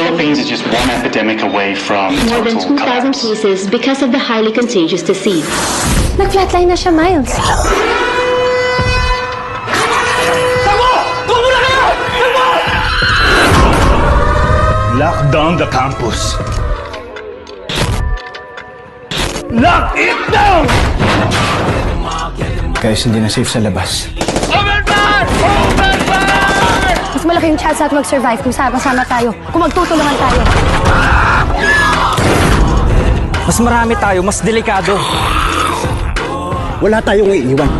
Philippines is just one epidemic away from More than total 2,000 collapse. cases because of the highly contagious disease. Nag-flatline na siya, Miles. Lock down the campus. Lock it down! Guys, hindi na safe sa labas. Mas malaki yung chance natin mag-survive kung sama-sama tayo, kung magtutulungan tayo. Mas marami tayo, mas delikado. Wala tayong iiwan.